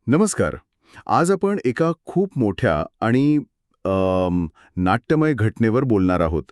नमस्कार. आज आपण एका खूप मोठ्या आणि नाट्यमय घटनेवर बोलणार आहोत.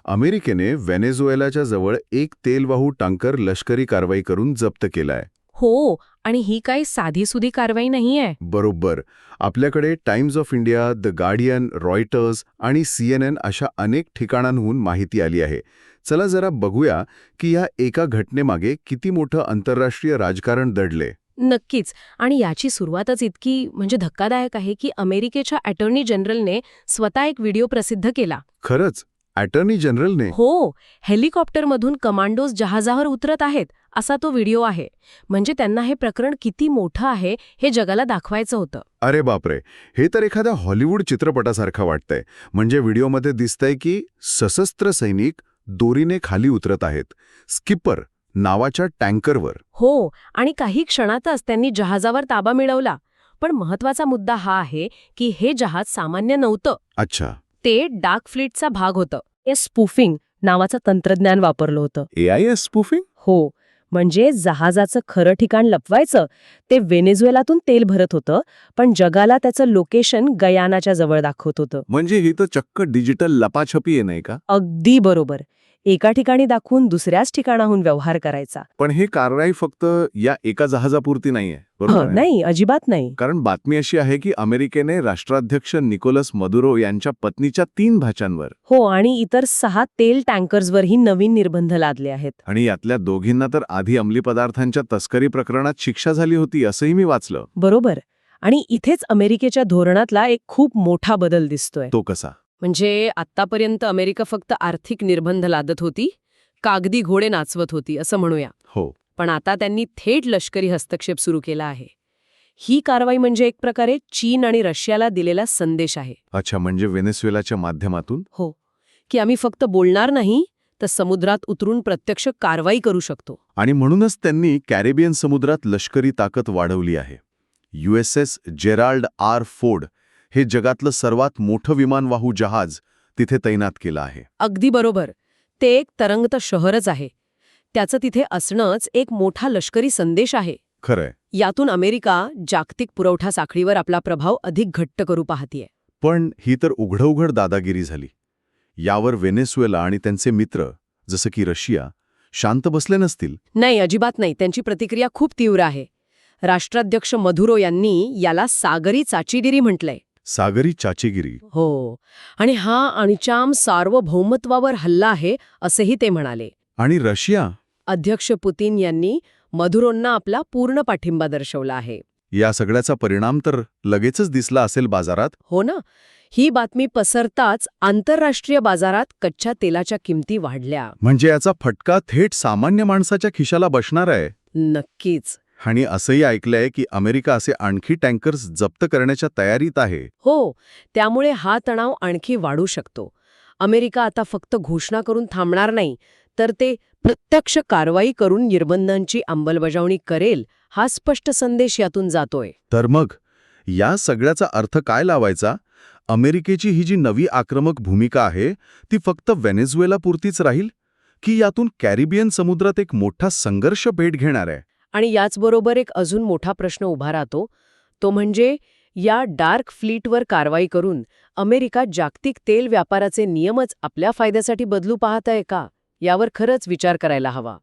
अमेरिकेने व्हेनेझुएलाच्या जवळ एक तेलवाहू टँकर लष्करी कारवाई करून जप्त केलाय. हो, आणि ही काही साधीसुधी कारवाई नाहीये. बरोबर. आपल्याकडे times of India, the guardian, Reuters आणि CNN अशा अनेक ठिकाणांहून माहिती आली आहे. चला जरा बघूया की या एका घटनेमागे किती मोठं आंतरराष्ट्रीय राजकारण दडले. नक्कीच. आणि याची सुरुवातच इतकी धक्कादायक आहे की अमेरिकेच्या अटॉर्नी जनरलने स्वतः एक व्हिडिओ प्रसिद्ध केला. खरंच अटर्नी जनरलने? हो, हेलिकॉप्टरमधून कमांडोज जहाजावर उतरत आहेत असा तो व्हिडिओ आहे. म्हणजे त्यांना हे प्रकरण किती मोठं आहे हे जगाला दाखवायचं होतं. अरे बापरे, हे तर एखाद्या हॉलिवूड चित्रपटासारखं वाटतंय. म्हणजे व्हिडिओमध्ये दिसतंय की सशस्त्र सैनिक दोरीने खाली उतरत आहेत, स्किपर नावाच्या टँकरवर. हो, आणि काही क्षणातच त्यांनी जहाजावर ताबा मिळवला. पण महत्वाचा मुद्दा हा आहे की हे जहाज सामान्य नव्हतं. अच्छा. ते डार्क फ्लीटचा भाग होतं. स्पूफिंग नावाचं तंत्रज्ञान वापरलं होतं. AIS spoofing? हो, म्हणजे जहाजाचं खरं ठिकाण लपवायचं. ते व्हेनेझुएलातून तेल भरत होतं, पण जगाला त्याचं लोकेशन गयानाच्या जवळ दाखवत होतं. म्हणजे ही तर चक्क डिजिटल लपाछपी आहे, नाही का? अगदी बरोबर. एका ठिकाणी दाखवून दुसऱ्याच ठिकाणाहून व्यवहार करायचा. पण ही कारवाई फक्त या एका जहाजापुरती नाहीये, बरोबर आहे? नाही, अजिबात नाही. कारण बातमी अशी आहे की अमेरिकेने राष्ट्राध्यक्ष निकोलस मदुरो यांच्या पत्नीच्या 3 भाच्यांवर हो, आणि इतर 6 तेल टँकर्सवरही नवीन निर्बंध लादले आहेत. आणि यातल्या दोघींना तर आधी अंमली पदार्थांच्या तस्करी प्रकरणात शिक्षा झाली होती असंही मी वाचलं. बरोबर. आणि इथेच अमेरिकेच्या धोरणातला एक खूप मोठा बदल दिसतोय. तो कसा? म्हणजे आत्तापर्यंत अमेरिका फक्त आर्थिक निर्बंध लादत होती, कागदी घोडे नाचवत होती असं म्हणूया. हो. पण आता त्यांनी थेट लष्करी हस्तक्षेप सुरू केला आहे. ही कारवाई म्हणजे एक प्रकारे चीन आणि रशियाला दिलेला संदेश आहे. अच्छा, म्हणजे व्हेनेझुएलाच्या माध्यमातून? हो, की आम्ही फक्त बोलणार नाही, तर समुद्रात उतरून प्रत्यक्ष कारवाई करू शकतो. आणि म्हणूनच त्यांनी कॅरेबियन समुद्रात लष्करी ताकद वाढवली आहे. USS Gerald R. फोर्ड हे जगातलं सर्वात मोठं विमानवाहू जहाज तिथे तैनात केलं आहे. अगदी बरोबर. ते एक तरंगत शहरच आहे. त्याचं तिथे असणंच एक मोठा लष्करी संदेश आहे. खरंय. यातून अमेरिका जागतिक पुरवठा साखळीवर आपला प्रभाव अधिक घट्ट करू पाहतीये. पण ही तर उघड दादागिरी झाली. यावर व्हेनेझुएला आणि त्यांचे मित्र जसं की रशिया शांत बसले नसतील. नाही, अजिबात नाही. त्यांची प्रतिक्रिया खूप तीव्र आहे. राष्ट्राध्यक्ष मधुरो यांनी याला सागरी चाचीगिरी म्हटलंय. सागरी चाचेगिरी? हो, आणि हा अणिचाम सार्वभौमत्वावर हल्ला आहे असेही ते म्हणाले. आणि रशिया? अध्यक्ष पुतीन यांनी मधुरोंना आपला पूर्ण पाठिंबा दर्शवला आहे. या सगळ्याचा परिणाम तर लगेचच दिसला असेल बाजारात. हो ना. ही बातमी पसरताच आंतरराष्ट्रीय बाजारात कच्च्या तेलाच्या किमती वाढल्या. म्हणजे याचा फटका थेट सामान्य माणसाच्या खिशाला बसणार आहे. नक्कीच. आणि असंही ऐकलंय की अमेरिका असे आणखी टँकर्स जप्त करण्याच्या तयारीत आहे. हो, त्यामुळे हा तणाव आणखी वाढू शकतो. अमेरिका आता फक्त घोषणा करून थांबणार नाही, तर ते प्रत्यक्ष कारवाई करून निर्बंधांची अंमलबजावणी करेल, हा स्पष्ट संदेश यातून जातोय. तर मग या सगळ्याचा अर्थ काय लावायचा? अमेरिकेची ही जी नवी आक्रमक भूमिका आहे ती फक्त व्हेनेझुएलापुरतीच राहील की यातून कॅरिबियन समुद्रात एक मोठा संघर्ष पेट घेणार आहे? आणि याचबरोबर एक अजून मोठा प्रश्न उभा राहतो, तो म्हणजे या डार्क फ्लीटवर कारवाई करून अमेरिका जागतिक तेल व्यापाराचे नियमच आपल्या फायद्यासाठी बदलू पाहत आहे का? यावर खरंच विचार करायला हवा.